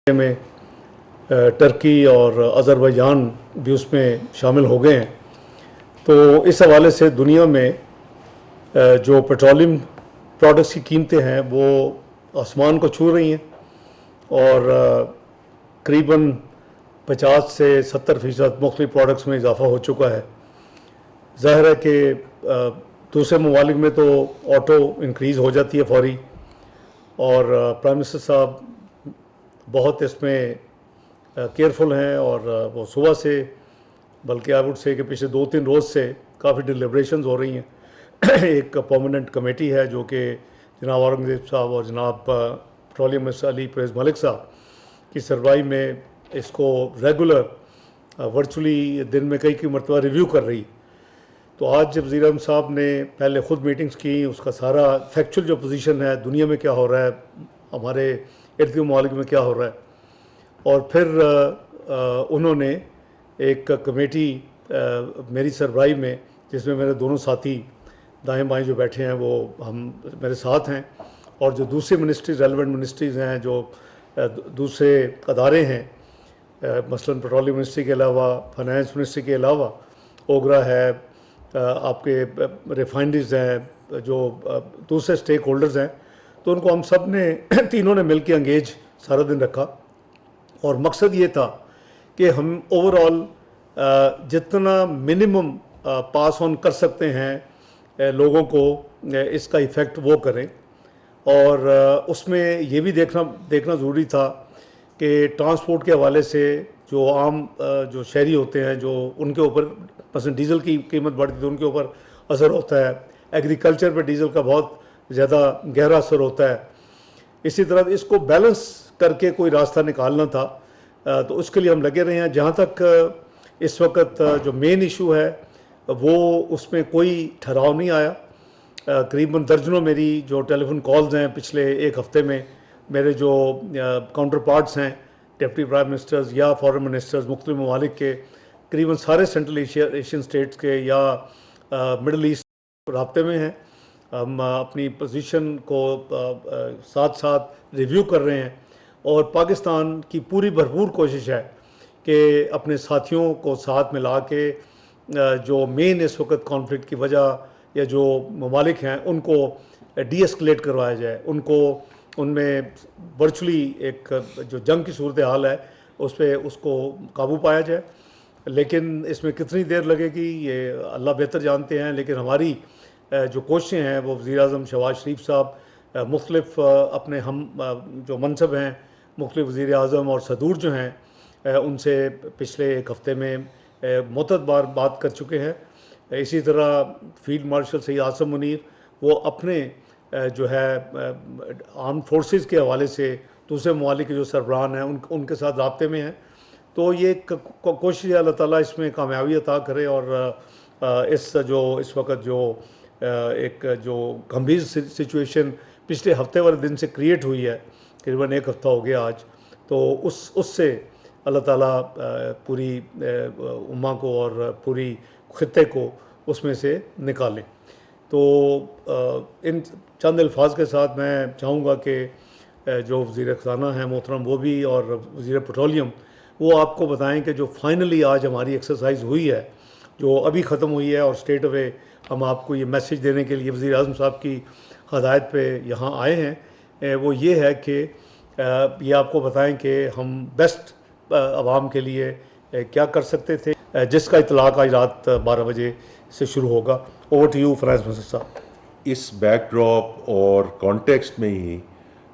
میں ترکی اور آذربائیجان بھی اس میں شامل ہو گئے ہیں. تو اس حوالے سے دنیا میں جو پیٹرولیم پروڈکٹس کی قیمتیں ہیں وہ آسمان کو چھو رہی ہیں اور قریباً 50 سے 70% مختلف پروڈکٹس میں اضافہ ہو چکا ہے. ظاہر ہے کہ دوسرے ممالک میں تو آٹو انکریز ہو جاتی ہے فوری، اور پرائم منسٹر صاحب بہت اس میں کیئرفل ہیں، اور وہ صبح سے بلکہ آئی وڈ سے کہ پچھلے 2-3 روز سے کافی ڈیلیبریشنز ہو رہی ہیں. ایک پرماننٹ کمیٹی ہے جو کہ جناب اورنگزیب صاحب اور جناب پیٹرولیم منسٹر علی پریز ملک صاحب کی سربراہی میں اس کو ریگولر ورچولی دن میں کئی مرتبہ ریویو کر رہی. تو آج جب وزیر اعظم صاحب نے پہلے خود میٹنگز کی، اس کا سارا فیکچول جو پوزیشن ہے دنیا میں کیا ہو رہا ہے، ہمارے ارد گرد ممالک میں کیا ہو رہا ہے، اور پھر انہوں نے ایک کمیٹی میری سربراہی میں، جس میں میرے دونوں ساتھی دائیں بائیں جو بیٹھے ہیں وہ ہم میرے ساتھ ہیں، اور جو دوسری منسٹریز ریلیونٹ منسٹریز ہیں، جو دوسرے ادارے ہیں، مثلاً پیٹرولیم منسٹری کے علاوہ، فائنانس منسٹری کے علاوہ اوگرا ہے، آپ کے ریفائنریز ہیں، جو دوسرے اسٹیک ہولڈرز ہیں. تو ان کو ہم سب نے تینوں نے مل کے انگیج سارا دن رکھا، اور مقصد یہ تھا کہ ہم اوور آل جتنا منیمم پاس آن کر سکتے ہیں لوگوں کو اس کا ایفیکٹ وہ کریں. اور اس میں یہ بھی دیکھنا ضروری تھا کہ ٹرانسپورٹ کے حوالے سے جو عام جو شہری ہوتے ہیں، جو ان کے اوپر مثلا ڈیزل کی قیمت بڑھتی ہے تو ان کے اوپر اثر ہوتا ہے، ایگریکلچر پہ ڈیزل کا بہت زیادہ گہرا اثر ہوتا ہے. اسی طرح اس کو بیلنس کر کے کوئی راستہ نکالنا تھا. تو اس کے لیے ہم لگے رہے ہیں. جہاں تک اس وقت جو مین ایشو ہے وہ اس میں کوئی ٹھہراؤ نہیں آیا. قریباً درجنوں میری جو ٹیلی فون کالز ہیں پچھلے ایک ہفتے میں، میرے جو کاؤنٹر پارٹس ہیں ڈپٹی پرائم منسٹرز یا فارن منسٹرز مختلف ممالک کے، قریباً سارے سینٹرل ایشین اسٹیٹس کے یا مڈل ایسٹ رابطے میں ہیں. ہم اپنی پوزیشن کو ساتھ ساتھ ریویو کر رہے ہیں، اور پاکستان کی پوری بھرپور کوشش ہے کہ اپنے ساتھیوں کو ساتھ ملا کے جو مین اس وقت کانفلکٹ کی وجہ یا جو ممالک ہیں ان کو ڈی ایسکلیٹ کروایا جائے، ان میں ورچولی ایک جو جنگ کی صورتحال ہے اس کو قابو پایا جائے. لیکن اس میں کتنی دیر لگے گی یہ اللہ بہتر جانتے ہیں. لیکن ہماری جو کوششیں ہیں وہ وزیر اعظم شہباز شریف صاحب، مختلف اپنے ہم جو منصب ہیں مختلف وزیر اعظم اور صدور جو ہیں ان سے پچھلے ایک ہفتے میں متعدد بار بات کر چکے ہیں. اسی طرح فیلڈ مارشل سید عاصم منیر وہ اپنے جو ہے آرم فورسز کے حوالے سے دوسرے ممالک کے جو سربراہان ہیں ان کے ساتھ رابطے میں ہیں. تو یہ کوشش ہے اللہ تعالیٰ اس میں کامیابی عطا کرے، اور اس وقت جو ایک جو گمبھیر سچویشن پچھلے ہفتے والے دن سے کریٹ ہوئی ہے، تقریباً ایک ہفتہ ہو گیا آج، تو اس سے اللہ تعالیٰ پوری امہ کو اور پوری خطے کو اس میں سے نکالیں. تو ان چند الفاظ کے ساتھ میں چاہوں گا کہ جو وزیر خزانہ ہیں محترم وہ بھی، اور وزیر پیٹرولیم وہ آپ کو بتائیں کہ جو فائنلی آج ہماری ایکسرسائز ہوئی ہے، جو ابھی ختم ہوئی ہے، اور اسٹیٹ اوے ہم آپ کو یہ میسج دینے کے لیے وزیر اعظم صاحب کی ہدایت پہ یہاں آئے ہیں، وہ یہ ہے کہ یہ آپ کو بتائیں کہ ہم بیسٹ عوام کے لیے کیا کر سکتے تھے، جس کا اطلاق آج رات 12 بجے سے شروع ہوگا. Over to you finance minister صاحب. اس بیک ڈراپ اور کانٹیکسٹ میں ہی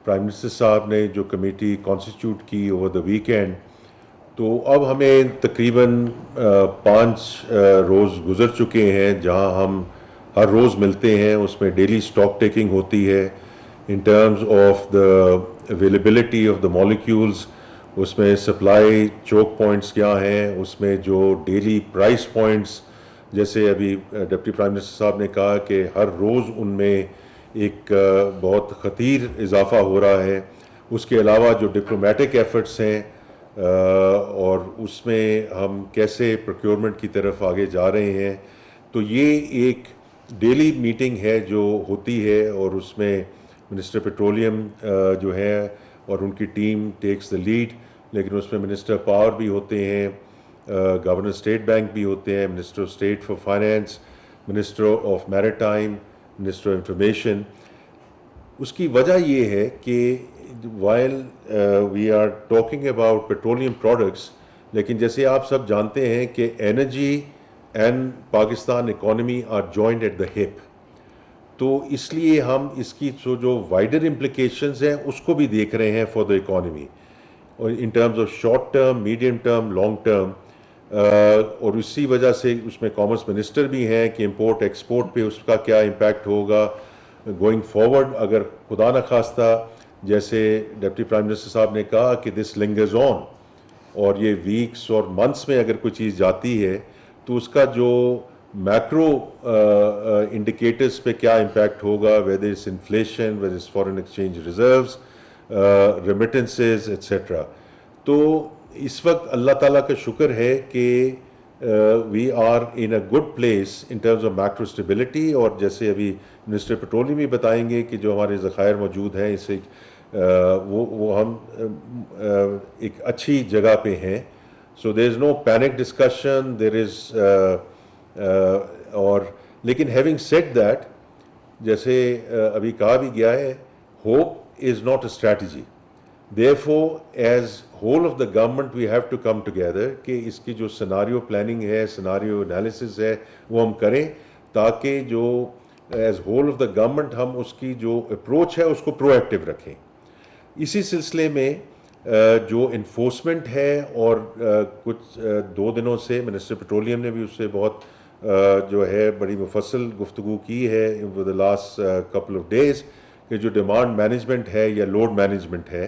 پرائم منسٹر صاحب نے جو کمیٹی کانسٹیٹیوٹ کی اوور دا ویکینڈ، تو اب ہمیں تقریباً 5 روز گزر چکے ہیں جہاں ہم ہر روز ملتے ہیں. اس میں ڈیلی اسٹاک ٹیکنگ ہوتی ہے in terms of the availability of the molecules. اس میں سپلائی چوک پوائنٹس کیا ہیں، اس میں جو ڈیلی پرائس پوائنٹس، جیسے ابھی ڈپٹی پرائم منسٹر صاحب نے کہا کہ ہر روز ان میں ایک بہت خطیر اضافہ ہو رہا ہے. اس کے علاوہ جو ڈپلومیٹک ایفرٹس ہیں اور اس میں ہم کیسے پروکیورمنٹ کی طرف آگے جا رہے ہیں، تو یہ ایک ڈیلی میٹنگ ہے جو ہوتی ہے. اور اس میں منسٹر پیٹرولیم جو ہے اور ان کی ٹیم ٹیکس دا لیڈ، لیکن اس میں منسٹر پاور بھی ہوتے ہیں، گورنر اسٹیٹ بینک بھی ہوتے ہیں، minister of state for finance, minister of maritime, minister of information. اس کی وجہ یہ ہے کہ while we are talking about petroleum products, لیکن جیسے آپ سب جانتے ہیں کہ energy and Pakistan economy are joint at the hip, تو اس لیے ہم اس کی جو وائڈر امپلیکیشنز ہیں اس کو بھی دیکھ رہے ہیں فار دا اکانومی، اور ان terms of short term, medium term, long term. اور اسی وجہ سے اس میں کامرس منسٹر بھی ہیں کہ امپورٹ ایکسپورٹ پہ اس کا کیا امپیکٹ ہوگا گوئنگ فارورڈ. اگر خدا نخواستہ جیسے ڈپٹی پرائم منسٹر صاحب نے کہا کہ دس لنگرز آن، اور یہ ویکس اور منتھس میں اگر کوئی چیز جاتی ہے تو اس کا جو میکرو انڈیکیٹرز پہ کیا امپیکٹ ہوگا، whether it's inflation, whether it's foreign exchange reserves, remittances etcetera. تو اس وقت اللہ تعالیٰ کا شکر ہے کہ we are in a good place in terms of macro stability, اور جیسے ابھی منسٹر پیٹرولیم بھی بتائیں گے کہ جو ہمارے ذخائر موجود ہیں اس سے وہ ہم ایک اچھی جگہ پہ ہیں. سو دیر از نو پینک ڈسکشن، دیر از اور لیکن ہیونگ سیڈ دیٹ، جیسے ابھی کہا بھی گیا ہے، hope is not a strategy. Therefore, as whole of the government we have to come together کہ اس کی جو سیناریو پلاننگ ہے، سیناریو انالیسس ہے، وہ ہم کریں تاکہ جو as whole of the government ہم اس کی جو اپروچ ہے اس کو پرو ایکٹیو رکھیں. اسی سلسلے میں جو انفورسمنٹ ہے، اور کچھ 2 دنوں سے منسٹر پیٹرولیم نے بھی اس سے بہت جو ہے بڑی مفصل گفتگو کی ہے with the last couple of days, کہ جو ڈیمانڈ مینجمنٹ ہے یا لوڈ مینجمنٹ ہے،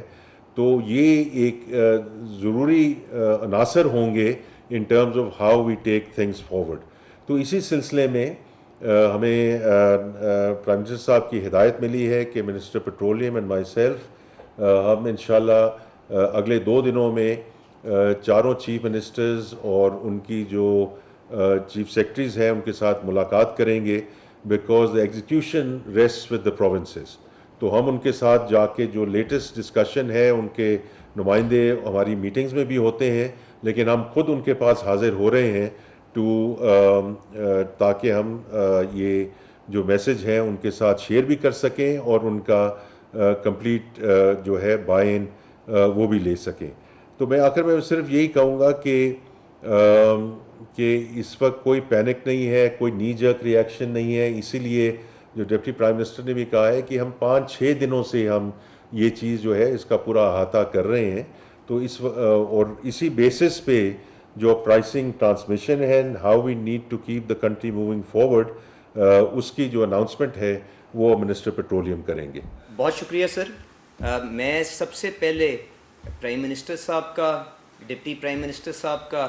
تو یہ ایک ضروری عناصر ہوں گے in terms of how we take things forward. تو اسی سلسلے میں ہمیں پرائم منسٹر صاحب کی ہدایت ملی ہے کہ minister petroleum and my self ہم انشاءاللہ اگلے 2 دنوں میں 4 چیف منسٹرز اور ان کی جو چیف سیکرٹریز ہیں ان کے ساتھ ملاقات کریں گے، because the execution rest with the provinces. تو ہم ان کے ساتھ جا کے جو لیٹسٹ ڈسکشن ہے، ان کے نمائندے ہماری میٹنگز میں بھی ہوتے ہیں، لیکن ہم خود ان کے پاس حاضر ہو رہے ہیں تاکہ ہم یہ جو میسج ہیں ان کے ساتھ شیئر بھی کر سکیں اور ان کا کمپلیٹ جو ہے بائن وہ بھی لے سکیں. تو میں آخر میں صرف یہی کہوں گا کہ اس وقت کوئی پینک نہیں ہے، کوئی نی جرک ری ایکشن نہیں ہے. اسی لیے جو ڈپٹی پرائم منسٹر نے بھی کہا ہے کہ ہم 5-6 دنوں سے ہم یہ چیز جو ہے اس کا پورا احاطہ کر رہے ہیں. تو اور اسی بیسس پہ جو پرائسنگ ٹرانسمیشن ہے، how we need to keep the country moving forward, اس کی جو اناؤنسمنٹ ہے وہ منسٹر پیٹرولیم کریں گے. بہت شکریہ سر. میں سب سے پہلے پرائم منسٹر صاحب کا، ڈپٹی پرائم منسٹر صاحب کا،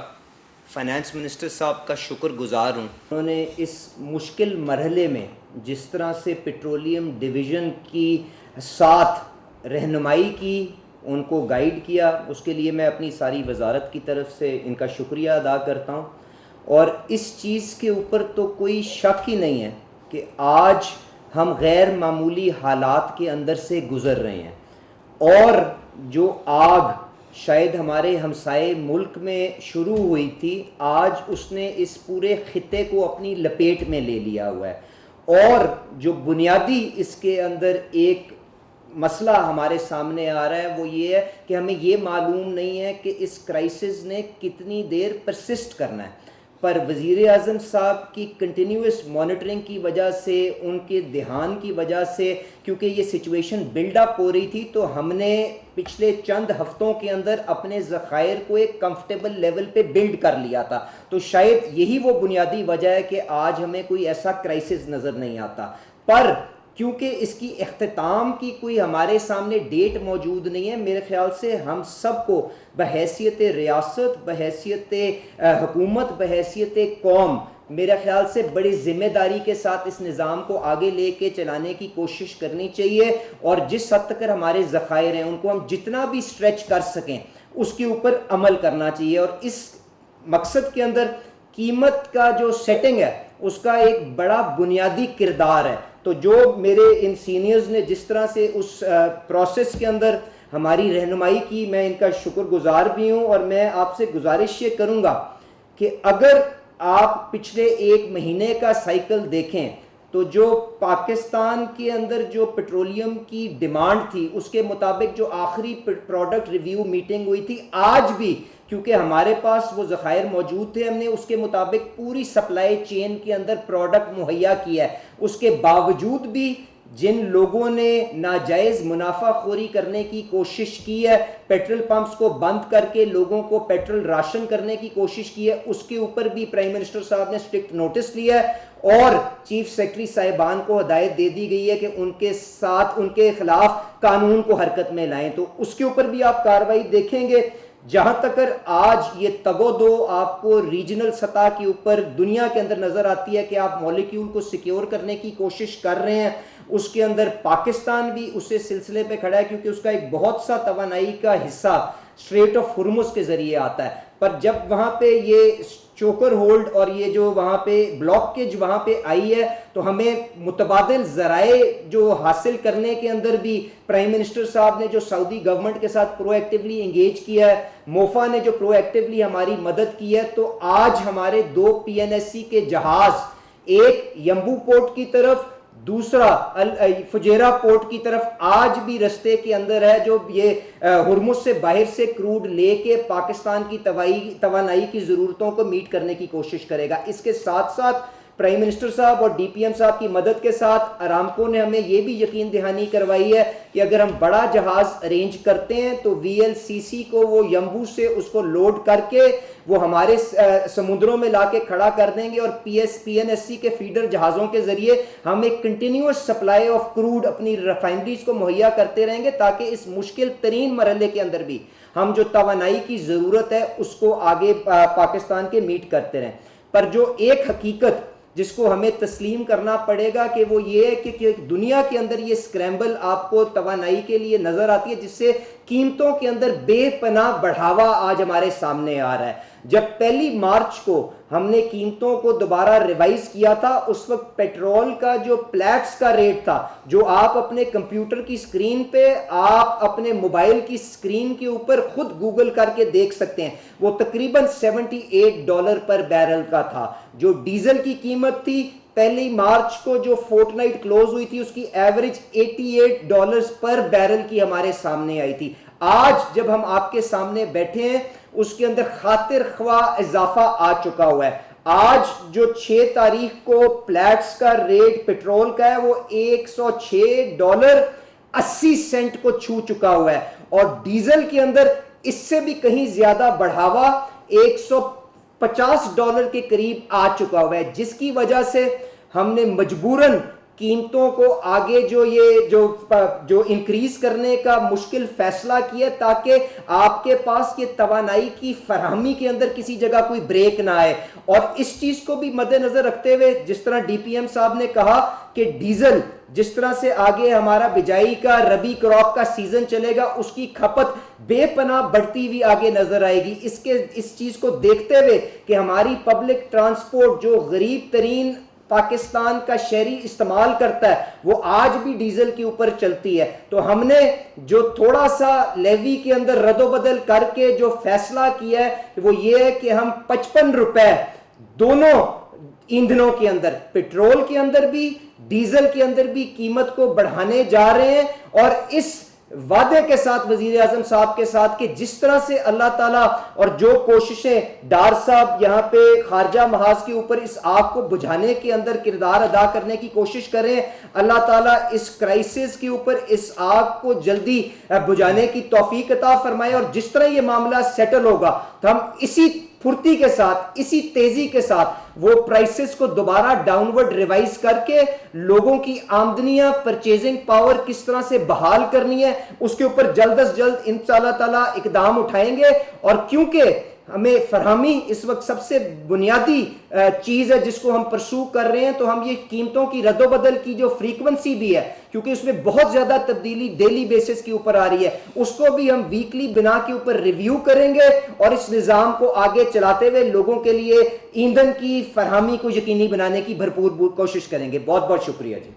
فائنانس منسٹر صاحب کا شکر گزار ہوں. انہوں نے اس مشکل مرحلے میں جس طرح سے پیٹرولیم ڈویژن کی ساتھ رہنمائی کی، ان کو گائیڈ کیا، اس کے لیے میں اپنی ساری وزارت کی طرف سے ان کا شکریہ ادا کرتا ہوں. اور اس چیز کے اوپر تو کوئی شک ہی نہیں ہے کہ آج ہم غیر معمولی حالات کے اندر سے گزر رہے ہیں، اور جو آگ شاید ہمارے ہمسائے ملک میں شروع ہوئی تھی، آج اس نے اس پورے خطے کو اپنی لپیٹ میں لے لیا ہوا ہے. اور جو بنیادی اس کے اندر ایک مسئلہ ہمارے سامنے آ رہا ہے وہ یہ ہے کہ ہمیں یہ معلوم نہیں ہے کہ اس کرائسس نے کتنی دیر پرسسٹ کرنا ہے. پر وزیر اعظم صاحب کی کنٹینیوس مانیٹرنگ کی وجہ سے، ان کے دھیان کی وجہ سے، کیونکہ یہ سچویشن بلڈ اپ ہو رہی تھی، تو ہم نے پچھلے چند ہفتوں کے اندر اپنے ذخائر کو ایک کمفرٹیبل لیول پہ بلڈ کر لیا تھا. تو شاید یہی وہ بنیادی وجہ ہے کہ آج ہمیں کوئی ایسا کرائسس نظر نہیں آتا. پر کیونکہ اس کی اختتام کی کوئی ہمارے سامنے ڈیٹ موجود نہیں ہے، میرے خیال سے ہم سب کو بحیثیت ریاست، بحیثیت حکومت، بحیثیت قوم، میرے خیال سے بڑی ذمہ داری کے ساتھ اس نظام کو آگے لے کے چلانے کی کوشش کرنی چاہیے. اور جس حد تک ہمارے ذخائر ہیں ان کو ہم جتنا بھی اسٹریچ کر سکیں اس کے اوپر عمل کرنا چاہیے. اور اس مقصد کے اندر قیمت کا جو سیٹنگ ہے اس کا ایک بڑا بنیادی کردار ہے. تو جو میرے ان سینئرز نے جس طرح سے اس پروسیس کے اندر ہماری رہنمائی کی، میں ان کا شکر گزار بھی ہوں، اور میں آپ سے گزارش یہ کروں گا کہ اگر آپ پچھلے 1 مہینے کا سائیکل دیکھیں تو جو پاکستان کے اندر جو پیٹرولیم کی ڈیمانڈ تھی اس کے مطابق جو آخری پروڈکٹ ریویو میٹنگ ہوئی تھی، آج بھی کیونکہ ہمارے پاس وہ ذخائر موجود تھے، ہم نے اس کے مطابق پوری سپلائی چین کے اندر پروڈکٹ مہیا کیا ہے، اس کے باوجود بھی جن لوگوں نے ناجائز منافع خوری کرنے کی کوشش کی ہے، پیٹرول پمپس کو بند کر کے لوگوں کو پیٹرول راشن کرنے کی کوشش کی ہے، اس کے اوپر بھی پرائم منسٹر صاحب نے سٹرکٹ نوٹس لیا ہے، اور چیف سیکرٹری صاحبان کو ہدایت دے دی گئی ہے کہ ان کے ساتھ ان کے خلاف قانون کو حرکت میں لائیں، تو اس کے اوپر بھی آپ کارروائی دیکھیں گے۔ جہاں تک آج یہ تگ و دو آپ کو ریجنل سطح کے اوپر دنیا کے اندر نظر آتی ہے کہ آپ مالیکیول کو سیکیور کرنے کی کوشش کر رہے ہیں، اس کے اندر پاکستان بھی اسے سلسلے پہ کھڑا ہے، کیونکہ اس کا ایک بہت سا توانائی کا حصہ اسٹریٹ آف ہرمز کے ذریعے آتا ہے، پر جب وہاں پہ یہ چوکر ہولڈ اور یہ جو وہاں پہ بلاکیج وہاں پہ آئی ہے تو ہمیں متبادل ذرائع جو حاصل کرنے کے اندر بھی پرائم منسٹر صاحب نے جو سعودی گورنمنٹ کے ساتھ پرو ایکٹیولی انگیج کیا ہے، موفا نے جو پرو ایکٹیولی ہماری مدد کی ہے، تو آج ہمارے 2 PNSC کے جہاز، ایک یمبو پورٹ کی طرف، دوسرا فجیرہ پورٹ کی طرف، آج بھی رستے کے اندر ہے، جو یہ ہرمز سے باہر سے کروڈ لے کے پاکستان کی توانائی کی ضرورتوں کو میٹ کرنے کی کوشش کرے گا۔ اس کے ساتھ ساتھ پرائم منسٹر صاحب اور DPM صاحب کی مدد کے ساتھ ارامکو نے ہمیں یہ بھی یقین دہانی کروائی ہے کہ اگر ہم بڑا جہاز ارینج کرتے ہیں تو VLCC کو وہ یمبو سے اس کو لوڈ کر کے وہ ہمارے سمندروں میں لا کے کھڑا کر دیں گے، اور PNSC کے فیڈر جہازوں کے ذریعے ہم ایک کنٹینیوس سپلائی آف کروڈ اپنی ریفائنریز کو مہیا کرتے رہیں گے، تاکہ اس مشکل ترین مرحلے کے اندر بھی ہم جو توانائی کی ضرورت ہے اس کو آگے پاکستان کے میٹ کرتے رہیں۔ پر جو ایک حقیقت جس کو ہمیں تسلیم کرنا پڑے گا کہ وہ یہ ہے کہ دنیا کے اندر یہ سکریمبل آپ کو توانائی کے لیے نظر آتی ہے، جس سے قیمتوں کے اندر بے پناہ بڑھاوا آج ہمارے سامنے آ رہا ہے۔ جب 1 مارچ کو ہم نے قیمتوں کو دوبارہ ریوائز کیا تھا، اس وقت پیٹرول کا جو پلیٹس کا ریٹ تھا، جو آپ اپنے کمپیوٹر کی سکرین پہ، آپ اپنے موبائل کی سکرین کے اوپر خود گوگل کر کے دیکھ سکتے ہیں، وہ تقریباً $78 پر بیرل کا تھا۔ جو ڈیزل کی قیمت تھی 1 مارچ کو جو فورٹ نائٹ کلوز ہوئی تھی، اس کی ایوریج $88 پر بیرل کی ہمارے سامنے آئی تھی۔ آج جب ہم آپ کے سامنے بیٹھے ہیں اس کے اندر خاطر خواہ اضافہ آ چکا ہوا ہے۔ آج جو 6 تاریخ کو پلیٹس کا ریٹ پیٹرول کا ہے وہ $106.80 کو چھو چکا ہوا ہے، اور ڈیزل کے اندر اس سے بھی کہیں زیادہ بڑھاوا $150 کے قریب آ چکا ہوا ہے، جس کی وجہ سے ہم نے مجبوراً قیمتوں کو آگے جو انکریز کرنے کا مشکل فیصلہ کیا، تاکہ آپ کے پاس یہ توانائی کی فراہمی کے اندر کسی جگہ کوئی بریک نہ آئے۔ اور اس چیز کو بھی مد نظر رکھتے ہوئے، جس طرح DPM صاحب نے کہا کہ ڈیزل جس طرح سے آگے ہمارا بجائی کا ربی کراپ کا سیزن چلے گا، اس کی کھپت بے پناہ بڑھتی ہوئی آگے نظر آئے گی۔ اس چیز کو دیکھتے ہوئے کہ ہماری پبلک ٹرانسپورٹ جو غریب ترین پاکستان کا شہری استعمال کرتا ہے وہ آج بھی ڈیزل کے اوپر چلتی ہے، تو ہم نے جو تھوڑا سا لیوی کے اندر رد و بدل کر کے جو فیصلہ کیا ہے وہ یہ ہے کہ ہم $55 دونوں ایندھنوں کے اندر، پیٹرول کے اندر بھی ڈیزل کے اندر بھی قیمت کو بڑھانے جا رہے ہیں، اور اس وعدے کے ساتھ وزیر اعظم صاحب کے ساتھ کہ جس طرح سے اللہ تعالیٰ اور جو کوششیں ڈار صاحب یہاں پہ خارجہ محاذ کے اوپر اس آگ کو بجھانے کے اندر کردار ادا کرنے کی کوشش کریں، اللہ تعالیٰ اس کرائسس کے اوپر اس آگ کو جلدی بجھانے کی توفیق عطا فرمائے، اور جس طرح یہ معاملہ سیٹل ہوگا تو ہم اسی پھرتی کے ساتھ، اسی تیزی کے ساتھ وہ پرائسز کو دوبارہ ڈاؤن ورڈ ریوائز کر کے لوگوں کی آمدنیاں، پرچیزنگ پاور کس طرح سے بحال کرنی ہے، اس کے اوپر جلد از جلد انشاءاللہ تعالیٰ اقدام اٹھائیں گے۔ اور کیونکہ ہمیں فراہمی اس وقت سب سے بنیادی چیز ہے جس کو ہم پرسو کر رہے ہیں، تو ہم یہ قیمتوں کی رد و بدل کی جو فریکوینسی بھی ہے، کیونکہ اس میں بہت زیادہ تبدیلی ڈیلی بیسس کے اوپر آ رہی ہے، اس کو بھی ہم ویکلی بنا کے اوپر ریویو کریں گے، اور اس نظام کو آگے چلاتے ہوئے لوگوں کے لیے ایندھن کی فراہمی کو یقینی بنانے کی بھرپور کوشش کریں گے۔ بہت بہت شکریہ جی۔